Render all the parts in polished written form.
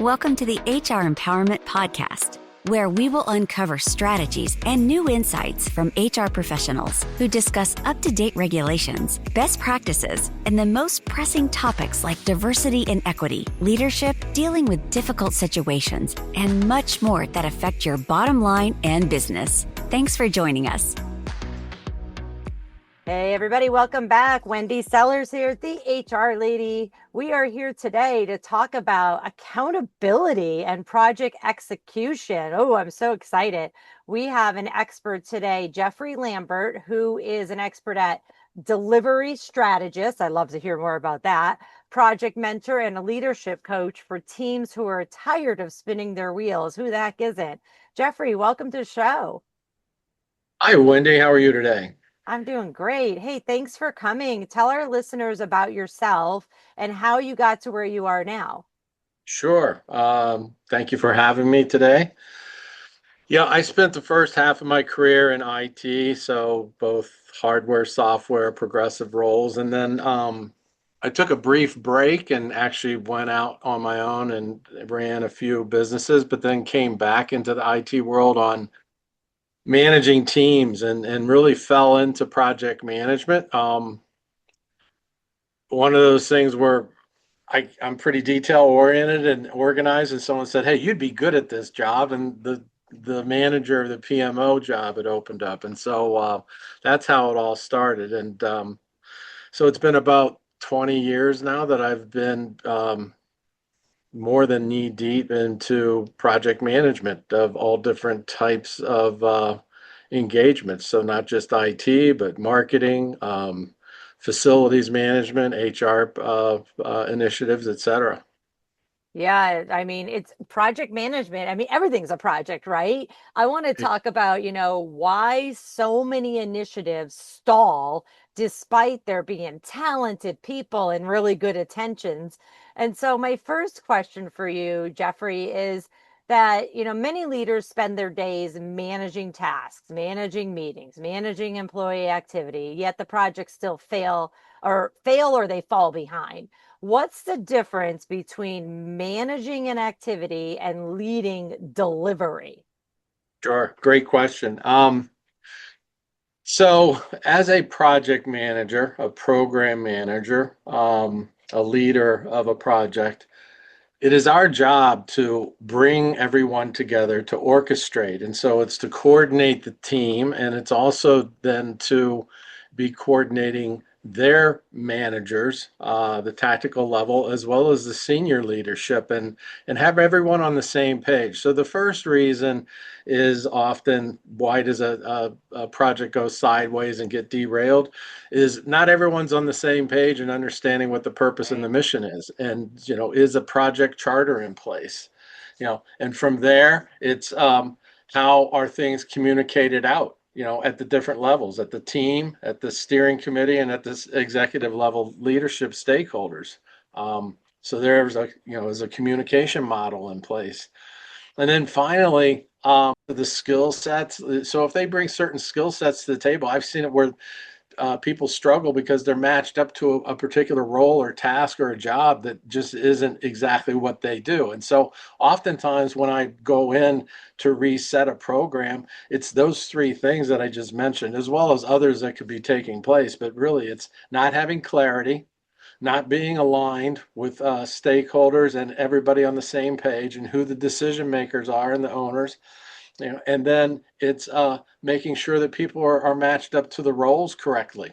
Welcome to the HR Empowerment Podcast, where we will uncover strategies and new insights from HR professionals who discuss up-to-date regulations, best practices, and the most pressing topics like diversity and equity, leadership, dealing with difficult situations, and much more that affect your bottom line and business. Thanks for joining us. Hey everybody, welcome back. Wendy Sellers here, the HR lady. We are here today to talk about accountability and project execution. Oh, I'm so excited. We have an expert today, Jeffrey Lambert, who is an expert at delivery strategist. I'd love to hear more about that. Project mentor and a leadership coach for teams who are tired of spinning their wheels. Who the heck isn't? Jeffrey, welcome to the show. Hi, Wendy. How are you today? I'm doing great. Hey, thanks for coming. Tell our listeners about yourself and how you got to where you are now. Sure. Thank you for having me today. Yeah, I spent the first half of my career in IT, so both hardware, software, progressive roles. And then I took a brief break and actually went out on my own and ran a few businesses, but then came back into the IT world on managing teams and really fell into project management. One of those things where I'm pretty detail oriented and organized, and someone said, "Hey, you'd be good at this job," and the manager of the PMO job had opened up, and so that's how it all started. And so it's been about 20 years now that I've been more than knee deep into project management of all different types of engagements. So not just IT, but marketing, facilities management, HR initiatives, et cetera. Yeah, I mean, it's project management. I mean, everything's a project, right? I want to talk about, why so many initiatives stall despite there being talented people and really good intentions. And so my first question for you, Jeffrey, is that, many leaders spend their days managing tasks, managing meetings, managing employee activity, yet the projects still fail or they fall behind. What's the difference between managing an activity and leading delivery? Sure, great question. So as a project manager, a program manager, a leader of a project, it is our job to bring everyone together, to orchestrate. And so it's to coordinate the team, and it's also then to be coordinating their managers, the tactical level, as well as the senior leadership, and have everyone on the same page. So the first reason is often why does a project go sideways and get derailed is not everyone's on the same page and understanding what the purpose and the mission is. And, is a project charter in place? And from there, it's how are things communicated out? At the different levels, at the team, at the steering committee, and at this executive level leadership stakeholders. So there's is a communication model in place. And then finally, the skill sets. So if they bring certain skill sets to the table, I've seen it where people struggle because they're matched up to a particular role or task or a job that just isn't exactly what they do. And so oftentimes when I go in to reset a program, it's those three things that I just mentioned, as well as others that could be taking place. But really, it's not having clarity, not being aligned with stakeholders and everybody on the same page and who the decision makers are and the owners. And then it's making sure that people are matched up to the roles correctly.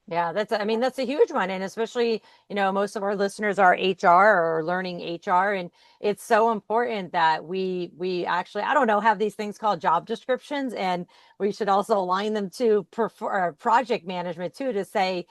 Yeah, that's a huge one. And especially, most of our listeners are HR or learning HR. And it's so important that we actually, I don't know, have these things called job descriptions. And we should also align them to project management too, to say,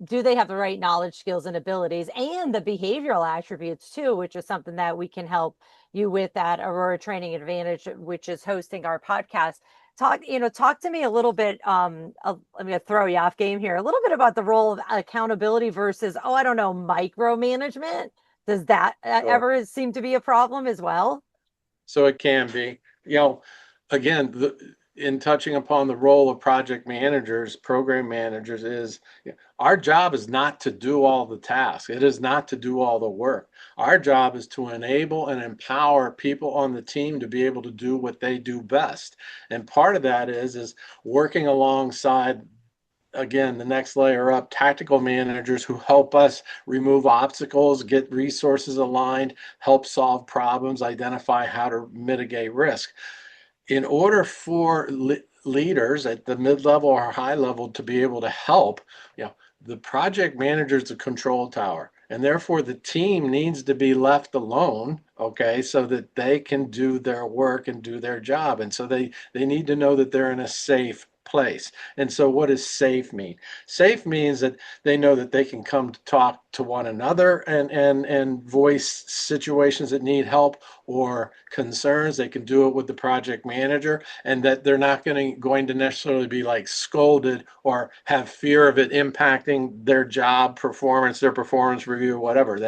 do they have the right knowledge, skills, and abilities, and the behavioral attributes too, which is something that we can help you with at Aurora Training Advantage, which is hosting our podcast. Talk to me a little bit. I'm going to throw you off game here. A little bit about the role of accountability versus, micromanagement. Does that ever seem to be a problem as well? So it can be, again, in touching upon the role of project managers, program managers, is our job is not to do all the tasks. It is not to do all the work. Our job is to enable and empower people on the team to be able to do what they do best. And part of that is working alongside, again, the next layer up, tactical managers who help us remove obstacles, get resources aligned, help solve problems, identify how to mitigate risk. In order for leaders at the mid-level or high level to be able to help, the project manager is a control tower, and therefore the team needs to be left alone, okay, so that they can do their work and do their job. And so they need to know that they're in a safe place. And so what does safe mean? Safe means that they know that they can come to talk to one another and voice situations that need help or concerns. They can do it with the project manager, and that they're not going to necessarily be like scolded or have fear of it impacting their job performance, their performance review, whatever.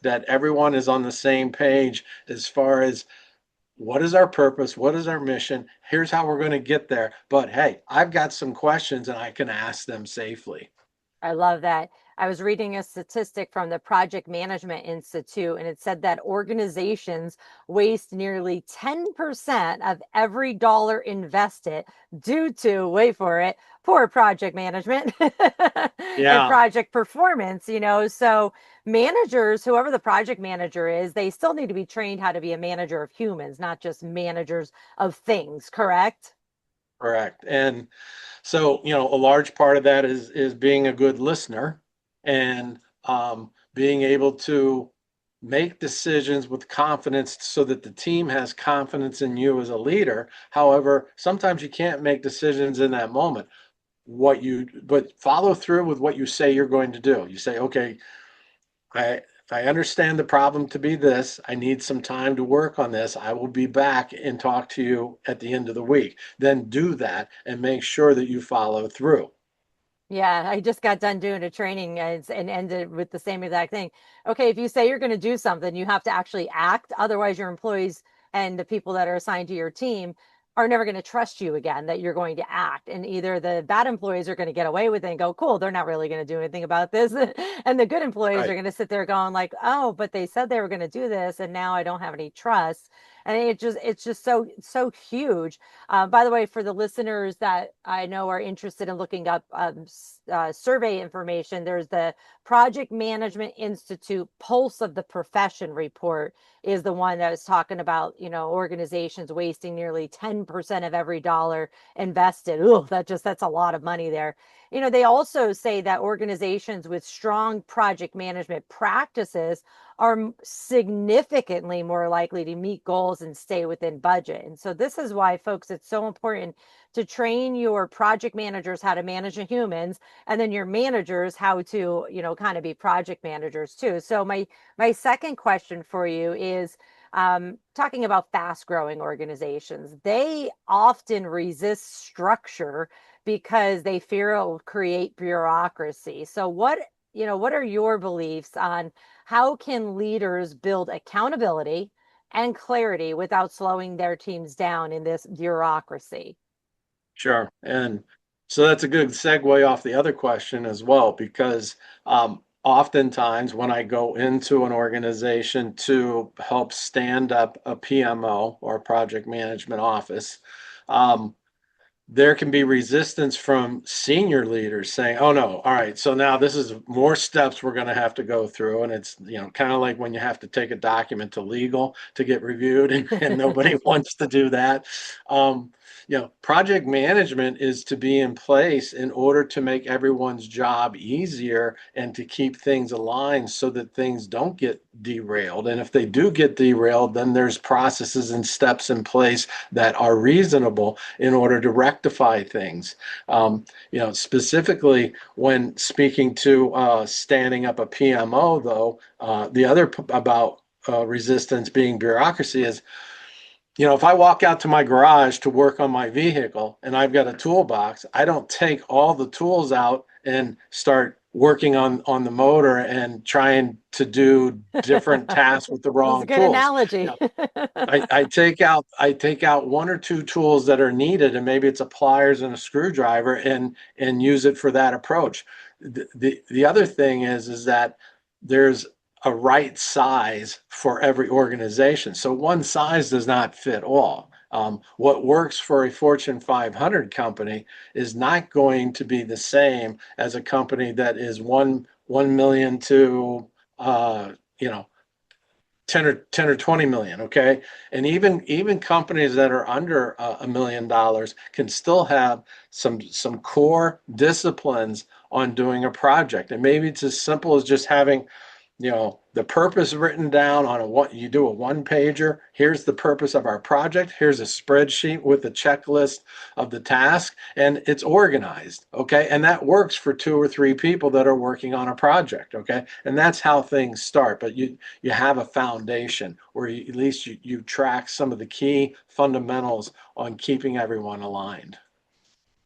That everyone is on the same page as far as what is our purpose, what is our mission, here's how we're going to get there. But hey, I've got some questions and I can ask them safely. I love that. I was reading a statistic from the Project Management Institute, and it said that organizations waste nearly 10% of every dollar invested due to, wait for it, poor project management and project performance, So managers, whoever the project manager is, they still need to be trained how to be a manager of humans, not just managers of things, correct? Correct. And so, a large part of that is being a good listener and being able to make decisions with confidence so that the team has confidence in you as a leader. However, sometimes you can't make decisions in that moment. But follow through with what you say you're going to do. You say, okay, I understand the problem to be this. I need some time to work on this. I will be back and talk to you at the end of the week. Then do that and make sure that you follow through. Yeah, I just got done doing a training and ended with the same exact thing. Okay, if you say you're going to do something, you have to actually act. Otherwise, your employees and the people that are assigned to your team are never going to trust you again that you're going to act. And either the bad employees are going to get away with it and go, cool, they're not really going to do anything about this. And the good employees are going to sit there going like, oh, but they said they were going to do this. And now I don't have any trust. And it's just so huge. By the way, for the listeners that I know are interested in looking up survey information, there's the Project Management Institute Pulse of the Profession report is the one that was talking about, organizations wasting nearly 10% of every dollar invested. Ooh, that's a lot of money there. They also say that organizations with strong project management practices are significantly more likely to meet goals and stay within budget. And so this is why, folks, it's so important to train your project managers how to manage the humans, and then your managers how to, kind of be project managers too. So my second question for you is talking about fast growing organizations. They often resist structure because they fear it will create bureaucracy. So what are your beliefs on how can leaders build accountability and clarity without slowing their teams down in this bureaucracy? Sure. And so that's a good segue off the other question as well, because oftentimes when I go into an organization to help stand up a PMO or project management office, there can be resistance from senior leaders saying, oh no, all right, so now this is more steps we're going to have to go through. And it's, kind of like when you have to take a document to legal to get reviewed and nobody wants to do that. Project management is to be in place in order to make everyone's job easier and to keep things aligned so that things don't get derailed. And if they do get derailed, then there's processes and steps in place that are reasonable in order to rectify things. Specifically when speaking to standing up a PMO, though, the other about resistance being bureaucracy is, if I walk out to my garage to work on my vehicle and I've got a toolbox, I don't take all the tools out and start working on the motor and trying to do different tasks with the That's a wrong good tools. analogy. I take out one or two tools that are needed, and maybe it's a pliers and a screwdriver, and use it for that approach. The other thing is that there's a right size for every organization. So one size does not fit all. What works for a Fortune 500 company is not going to be the same as a company that is 1 million to you know 10 or 20 million. Okay. And even companies that are under $1 million can still have some core disciplines on doing a project. And maybe it's as simple as just having the purpose written down on what you do, a one pager. Here's the purpose of our project. Here's a spreadsheet with a checklist of the task, and it's organized. Okay. And that works for 2 or 3 people that are working on a project. Okay. And that's how things start. But you have a foundation where at least you track some of the key fundamentals on keeping everyone aligned.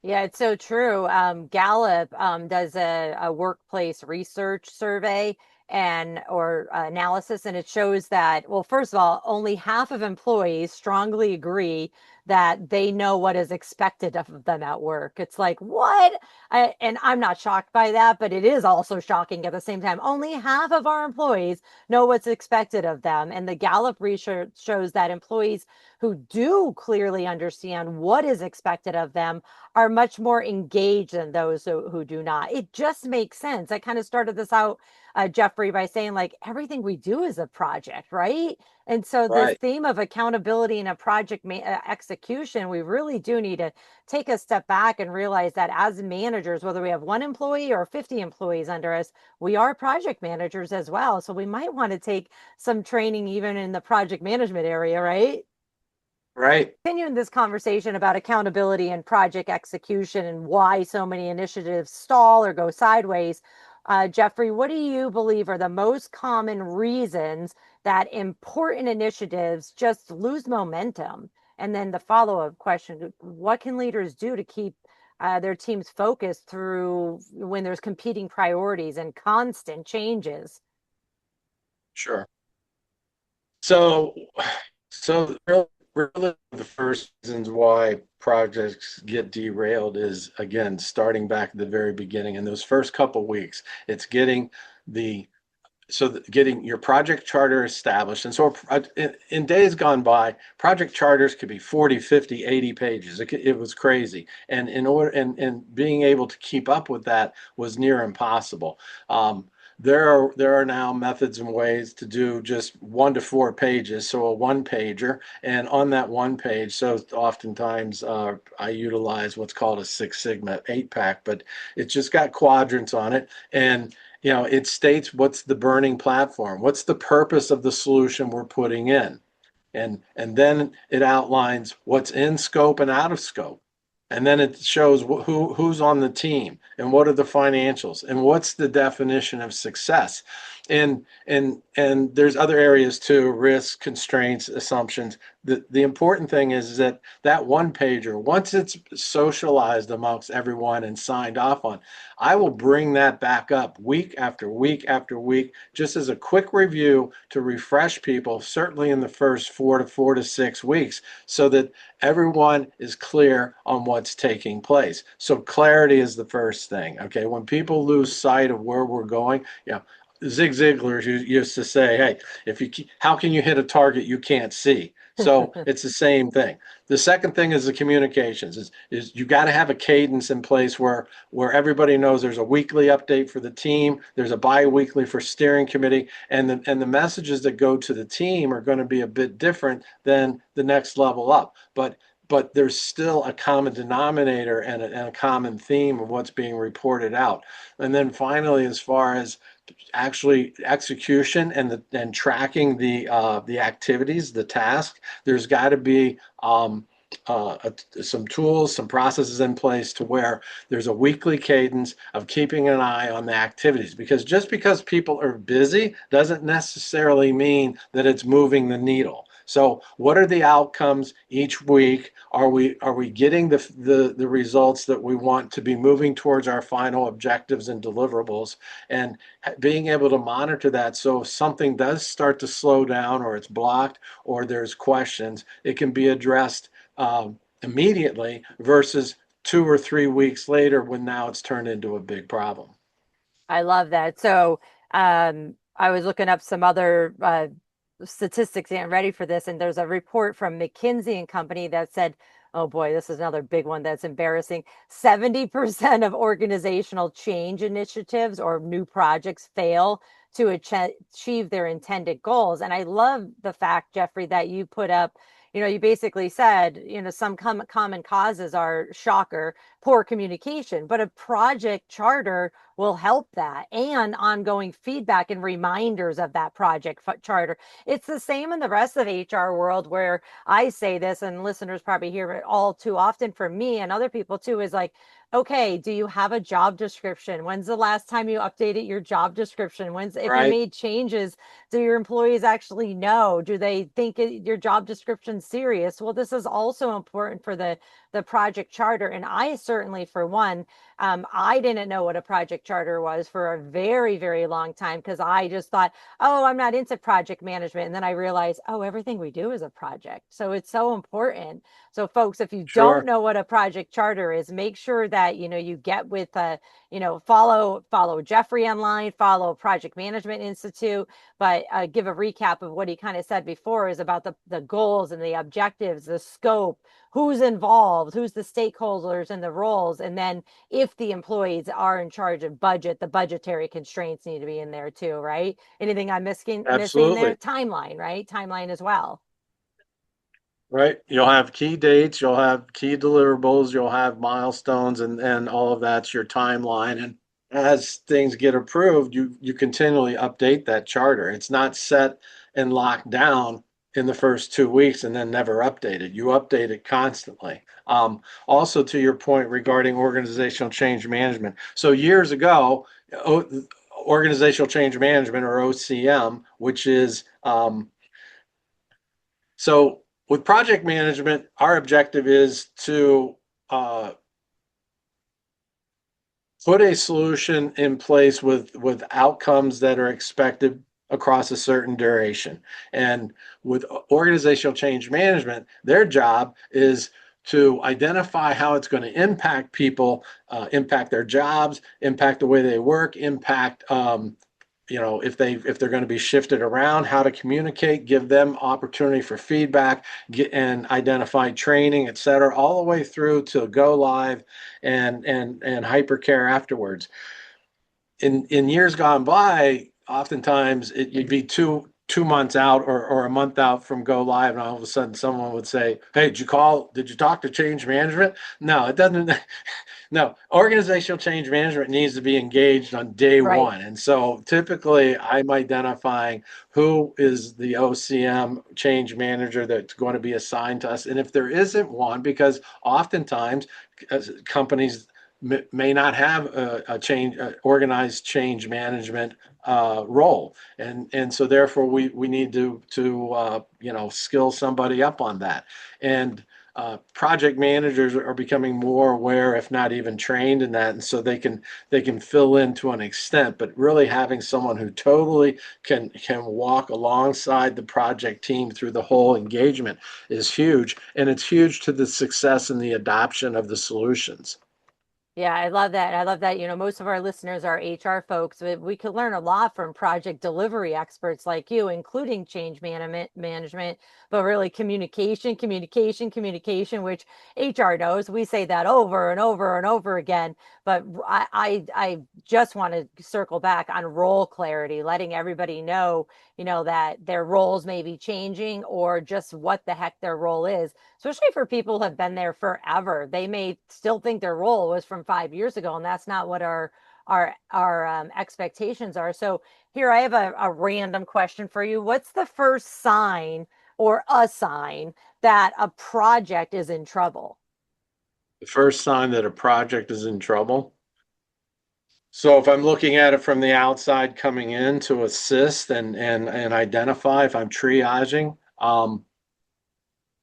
Yeah, it's so true. Gallup does a workplace research survey and or analysis, and it shows that, well, first of all, only half of employees strongly agree that they know what is expected of them at work. It's like, what? And I'm not shocked by that, but it is also shocking at the same time. Only half of our employees know what's expected of them. And the Gallup research shows that employees who do clearly understand what is expected of them are much more engaged than those who do not. It just makes sense. I kind of started this out, Jeffrey, by saying like everything we do is a project, right? And so this Right. theme of accountability and a project execution, we really do need to take a step back and realize that as managers, whether we have 1 employee or 50 employees under us, we are project managers as well. So we might want to take some training even in the project management area, right? Right. Continuing this conversation about accountability and project execution and why so many initiatives stall or go sideways, Jeffrey, what do you believe are the most common reasons that important initiatives just lose momentum? And then the follow-up question, what can leaders do to keep their teams focused through when there's competing priorities and constant changes? Sure. So, really the first reasons why projects get derailed is, again, starting back at the very beginning. In those first couple weeks, it's getting your project charter established. And so in days gone by, project charters could be 40, 50, 80 pages. It was crazy. And in order and being able to keep up with that was near impossible. There are now methods and ways to do just 1 to 4 pages, so a one pager, and on that one page, so oftentimes I utilize what's called a Six Sigma 8-pack, but it's just got quadrants on it, and it states what's the burning platform, what's the purpose of the solution we're putting in, and then it outlines what's in scope and out of scope. And then it shows who's on the team and what are the financials and what's the definition of success. And there's other areas too: risk, constraints, assumptions. The important thing is that one pager, once it's socialized amongst everyone and signed off on, I will bring that back up week after week after week, just as a quick review to refresh people, certainly in the first 4 to 6 weeks, so that everyone is clear on what's taking place. So clarity is the first thing. Okay, when people lose sight of where we're going, Zig Ziglar used to say, "Hey, how can you hit a target you can't see?" So it's the same thing. The second thing is the communications. Is you got to have a cadence in place where everybody knows there's a weekly update for the team, there's a bi-weekly for steering committee, and the messages that go to the team are going to be a bit different than the next level up. But there's still a common denominator and a common theme of what's being reported out. And then finally, as far as actually execution and tracking the activities, the task, there's got to be some tools, some processes in place to where there's a weekly cadence of keeping an eye on the activities. Because just because people are busy doesn't necessarily mean that it's moving the needle. So what are the outcomes each week? Are we getting the results that we want to be moving towards our final objectives and deliverables, and being able to monitor that, so if something does start to slow down or it's blocked or there's questions, it can be addressed immediately versus 2 or 3 weeks later when now it's turned into a big problem. I love that. So, I was looking up some other statistics and ready for this, and there's a report from McKinsey and Company that said, oh boy, this is another big one that's embarrassing. 70% of organizational change initiatives or new projects fail to achieve their intended goals. And I love the fact, Jeffrey, that you put up, you basically said, some common causes are shocker, poor communication, but a project charter will help that, and ongoing feedback and reminders of that project charter. It's the same in the rest of HR world, where I say this, and listeners probably hear it all too often from me and other people too, is like, okay, do you have a job description? When's the last time you updated your job description? If you Right. made changes, do your employees actually know? Do they think your job description's serious? Well, this is also important for the project charter. And I certainly, for one, I didn't know what a project charter was for a very, very long time, because I just thought, oh, I'm not into project management. And then I realized, oh, everything we do is a project. So it's so important. So folks, if you don't Sure. know what a project charter is, make sure that, you get with, follow Jeffrey online, follow Project Management Institute, but give a recap of what he kind of said before, is about the goals and the objectives, the scope, who's involved, who's the stakeholders and the roles. And then if the employees are in charge of budget, the budgetary constraints need to be in there too, right? Anything I'm missing there? Absolutely. Timeline, right? Timeline as well. Right. You'll have key dates, you'll have key deliverables, you'll have milestones, and all of that's your timeline. And as things get approved, you continually update that charter. It's not set and locked down in the first 2 weeks and then never updated. You update it constantly. Also, to your point regarding organizational change management. So years ago, organizational change management, or OCM, which is so with project management, our objective is to put a solution in place with outcomes that are expected across a certain duration. And with organizational change management, their job is to identify how it's going to impact people, impact their jobs, impact the way they work, impact if they're going to be shifted around, how to communicate, give them opportunity for feedback, and identify training, et cetera, all the way through to go live and hypercare afterwards. In years gone by, oftentimes you'd be two months out or a month out from go live, and all of a sudden someone would say, hey, did you talk to change management? No, it doesn't. No, organizational change management needs to be engaged on day Right. one. And so typically I'm identifying who is the OCM change manager that's going to be assigned to us. And if there isn't one, because oftentimes companies may not have organized change management role, and so therefore we need to skill somebody up on that. And project managers are becoming more aware, if not even trained in that, and so they can fill in to an extent. But really having someone who totally can walk alongside the project team through the whole engagement is huge, and it's huge to the success and the adoption of the solutions. Yeah, I love that. I love that. Most of our listeners are HR folks. We could learn a lot from project delivery experts like you, including change management, but really communication, which HR knows. We say that over and over and over again. But I just want to circle back on role clarity, letting everybody know, that their roles may be changing, or just what the heck their role is, especially for people who have been there forever. They may still think their role was from 5 years ago, and that's not what our expectations are. So here, I have a random question for you. What's the first sign, or a sign, that a project is in trouble? The first sign that a project is in trouble. So if I'm looking at it from the outside coming in to assist and identify, if I'm triaging,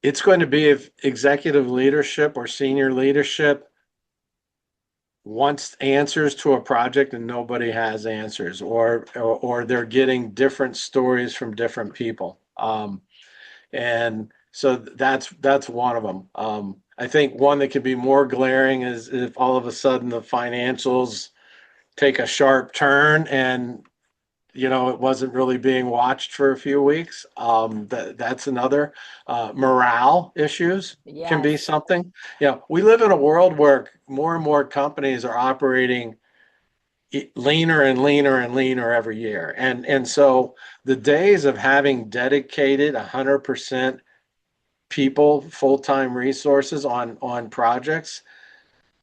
It's going to be if executive leadership or senior leadership wants answers to a project and nobody has answers, or they're getting different stories from different people. And so that's one of them. I think one that could be more glaring is if all of a sudden the financials take a sharp turn and it wasn't really being watched for a few weeks. That's another. Morale issues can be Yes. something. We live in a world where more and more companies are operating leaner and leaner and leaner every year. And so the days of having dedicated 100% people, full-time resources on projects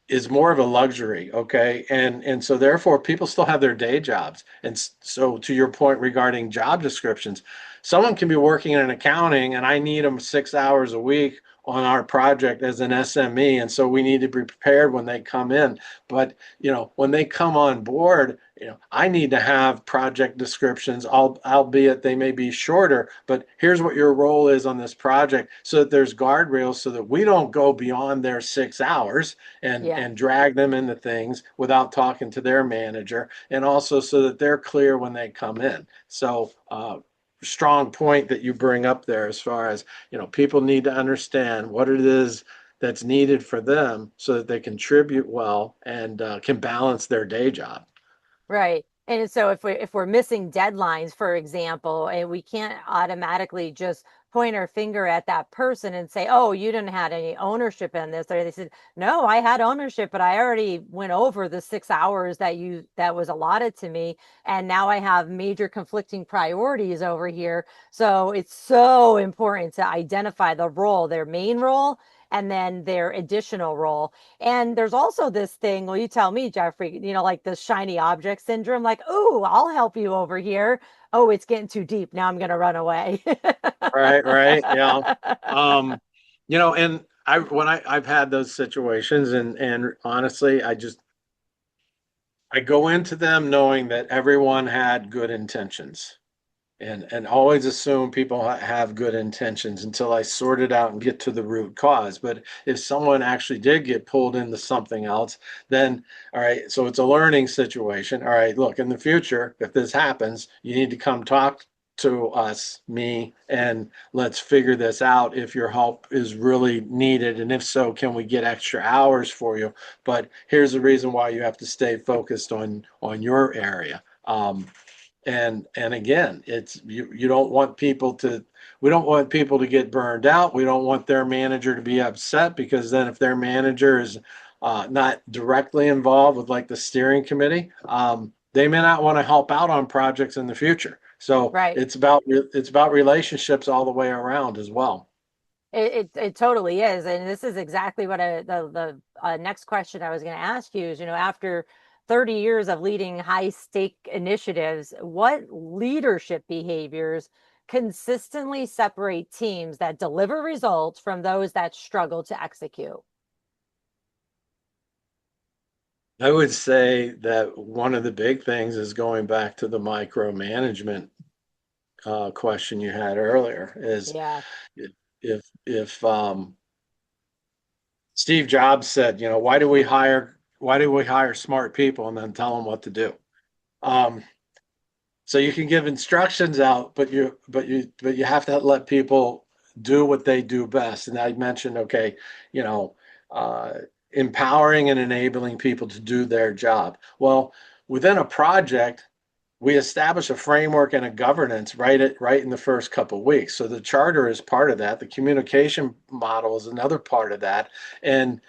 is more of a luxury. Okay. And so therefore people still have their day jobs. And so to your point regarding job descriptions, someone can be working in accounting and I need them 6 hours a week on our project as an SME. And so we need to be prepared when they come in. But, when they come on board, I need to have project descriptions, albeit they may be shorter, but here's what your role is on this project so that there's guardrails so that we don't go beyond their 6 hours Yeah. and drag them into things without talking to their manager, and also so that they're clear when they come in. So, strong point that you bring up there as far as, people need to understand what it is that's needed for them so that they contribute well and can balance their day job. Right. And so if we're missing deadlines, for example, and we can't automatically just point our finger at that person and say, "Oh, you didn't have any ownership in this," or they said, "No, I had ownership, but I already went over the 6 hours that was allotted to me, and now I have major conflicting priorities over here." So it's so important to identify the role, their main role, and then their additional role. And there's also this thing, well, you tell me, Jeffrey, like the shiny object syndrome, like, "Oh, I'll help you over here. Oh, it's getting too deep. Now I'm going to run away." Right, yeah. Um, and I've had those situations, and honestly, I go into them knowing that everyone had good intentions, and always assume people have good intentions until I sort it out and get to the root cause. But if someone actually did get pulled into something else, then all right, so it's a learning situation. All right, look, in the future, if this happens, you need to come talk to us, me, and let's figure this out if your help is really needed. And if so, can we get extra hours for you? But here's the reason why you have to stay focused on your area. And again, it's you don't want people to we don't want people to get burned out. We don't want their manager to be upset, because then if their manager is not directly involved with like the steering committee, they may not want to help out on projects in the future. So Right. it's about relationships all the way around as well. It totally is, and this is exactly what the next question I was going to ask you is, after 30 years of leading high stake initiatives, what leadership behaviors consistently separate teams that deliver results from those that struggle to execute? I would say that one of the big things is going back to the micromanagement question you had earlier. Is Yeah. if Steve Jobs said, why do we hire smart people and then tell them what to do? Um, so you can give instructions out, but you have to let people do what they do best. And I mentioned, okay, you know, uh, empowering and enabling people to do their job. Well, within a project, we establish a framework and a governance right in the first couple of weeks. So the charter is part of that. The communication model is another part of that. And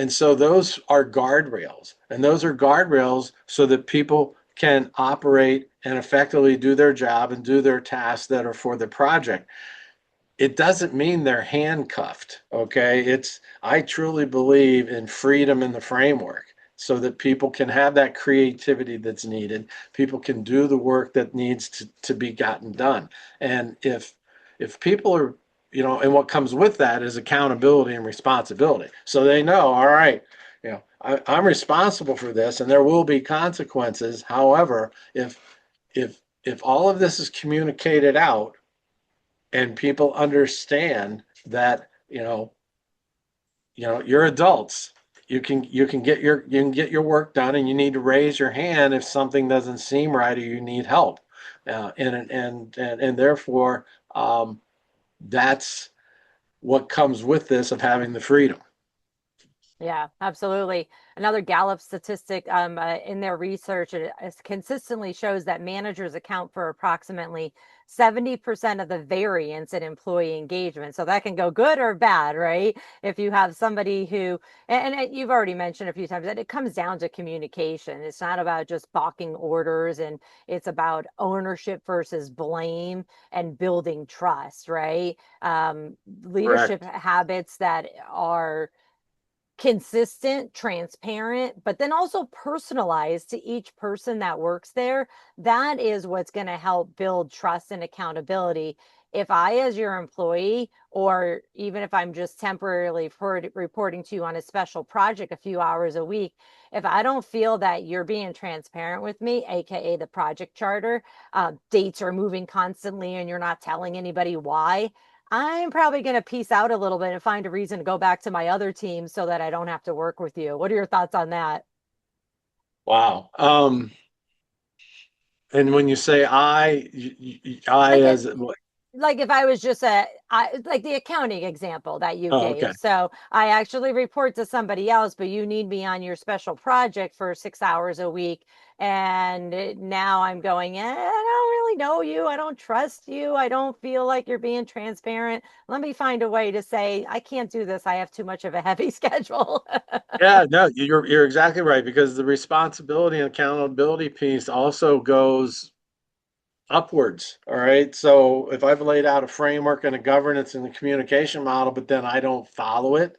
so those are guardrails. And those are guardrails so that people can operate and effectively do their job and do their tasks that are for the project. It doesn't mean they're handcuffed. Okay. I truly believe in freedom in the framework so that people can have that creativity that's needed. People can do the work that needs to be gotten done. And if people are, and what comes with that is accountability and responsibility. So they know, all right, I'm responsible for this and there will be consequences. However, if all of this is communicated out and people understand that you know, you're adults. You can get your work done, and you need to raise your hand if something doesn't seem right or you need help. And therefore, um, that's what comes with this of having the freedom. Yeah, absolutely. Another Gallup statistic in their research, it consistently shows that managers account for approximately 70% of the variance in employee engagement. So that can go good or bad, right? If you have somebody who, you've already mentioned a few times that it comes down to communication. It's not about just balking orders, and it's about ownership versus blame and building trust, right? Leadership Correct. habits that are consistent, transparent, but then also personalized to each person that works there. That is what's going to help build trust and accountability. If I, as your employee, or even if I'm just temporarily reporting to you on a special project a few hours a week, if I don't feel that you're being transparent with me, AKA the project charter, dates are moving constantly and you're not telling anybody why, I'm probably going to peace out a little bit and find a reason to go back to my other team so that I don't have to work with you. What are your thoughts on that? Wow. And when you say I Like as like if I was just like the accounting example that you oh, okay. gave. So I actually report to somebody else, but you need me on your special project for 6 hours a week. And now I'm going, I don't really know you. I don't trust you. I don't feel like you're being transparent. Let me find a way to say, I can't do this. I have too much of a heavy schedule. Yeah, no, you're exactly right, because the responsibility and accountability piece also goes upwards. All right. So if I've laid out a framework and a governance and a communication model, but then I don't follow it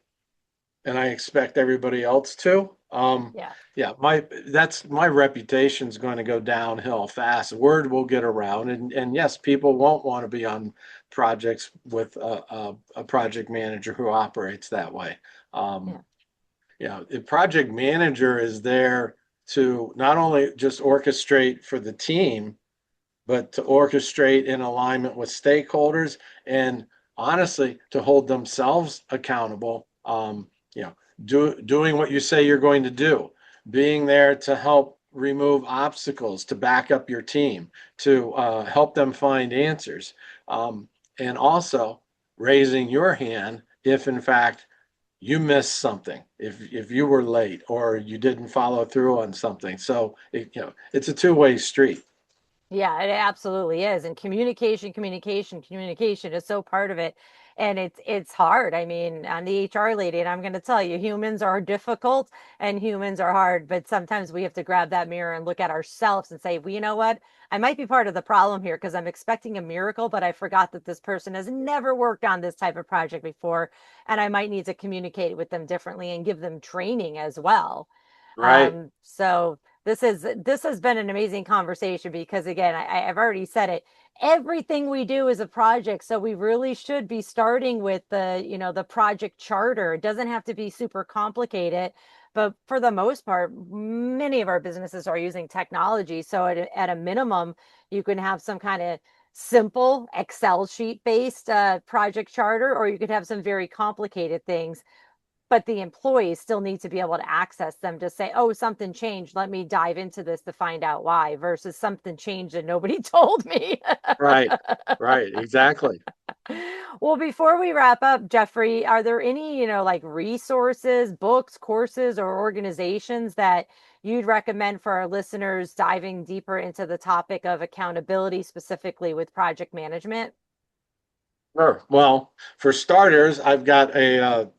and I expect everybody else to, Yeah. yeah, my reputation's going to go downhill fast. The word will get around, and yes, people won't want to be on projects with a project manager who operates that way. Um, Yeah. the project manager is there to not only just orchestrate for the team, but to orchestrate in alignment with stakeholders, and honestly to hold themselves accountable. You know, doing what you say you're going to do, being there to help remove obstacles, to back up your team, to help them find answers, and also raising your hand if in fact you missed something, if you were late or you didn't follow through on something. So it's a two-way street. Yeah, it absolutely is. And communication is so part of it. And it's hard. I mean, I'm the HR lady, and I'm going to tell you, humans are difficult and humans are hard. But sometimes we have to grab that mirror and look at ourselves and say, well, you know what? I might be part of the problem here because I'm expecting a miracle, but I forgot that this person has never worked on this type of project before. And I might need to communicate with them differently and give them training as well. Right. So this has been an amazing conversation because again, I've already said it. Everything we do is a project, so we really should be starting with the project charter. It doesn't have to be super complicated, but for the most part, many of our businesses are using technology. So at a minimum, you can have some kind of simple Excel sheet based project charter, or you could have some very complicated things, but the employees still need to be able to access them to say, oh, something changed. Let me dive into this to find out why, versus something changed and nobody told me. Right. Right. Exactly. Well, before we wrap up, Jeffrey, are there any, like resources, books, courses, or organizations that you'd recommend for our listeners diving deeper into the topic of accountability, specifically with project management? Sure. Well, for starters, I've got a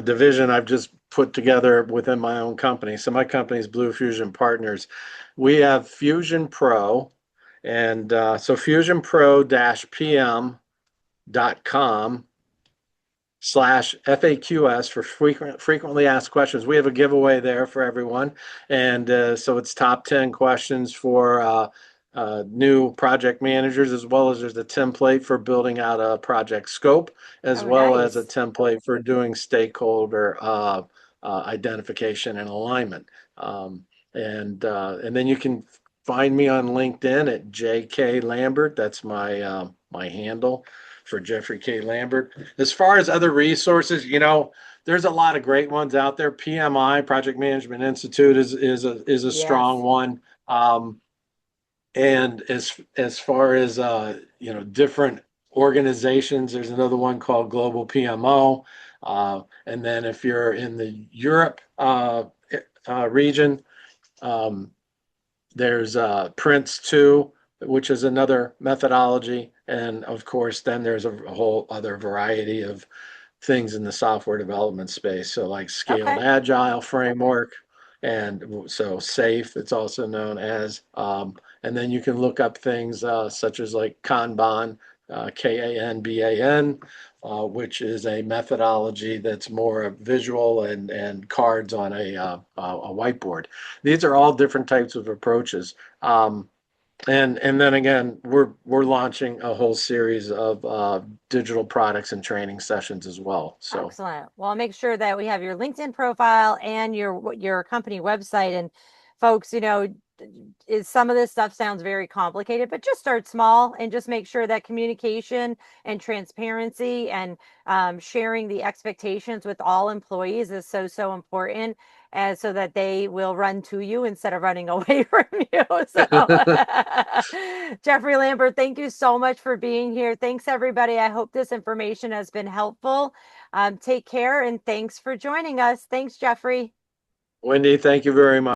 division I've just put together within my own company. So my company is Blue Fusion Partners. We have Fusion Pro, and so fusionpro-pm.com/FAQs for frequently asked questions. We have a giveaway there for everyone. And so it's top 10 questions for new project managers, as well as there's a template for building out a project scope, as Oh, well as a nice. template for doing stakeholder identification and alignment. And then you can find me on LinkedIn at JK Lambert. That's my my handle for Jeffrey K. Lambert. As far as other resources, there's a lot of great ones out there. PMI, Project Management Institute, is a strong Yes. one. And as far as different organizations, there's another one called Global PMO. And then if you're in the Europe region, there's Prince 2, which is another methodology. And of course, then there's a whole other variety of things in the software development space. So like Scaled Okay. Agile Framework, and so SAFe, it's also known as. And then you can look up things such as like Kanban, Kanban, which is a methodology that's more visual and cards on a whiteboard. These are all different types of approaches. And then again, we're launching a whole series of digital products and training sessions as well. So Excellent. Well, I'll make sure that we have your LinkedIn profile and your company website. And folks, is some of this stuff sounds very complicated, but just start small and just make sure that communication and transparency and sharing the expectations with all employees is so important, and so that they will run to you instead of running away from you. So Jeffrey Lambert, thank you so much for being here. Thanks, everybody. I hope this information has been helpful. Take care, and thanks for joining us. Thanks, Jeffrey. Wendy, thank you very much.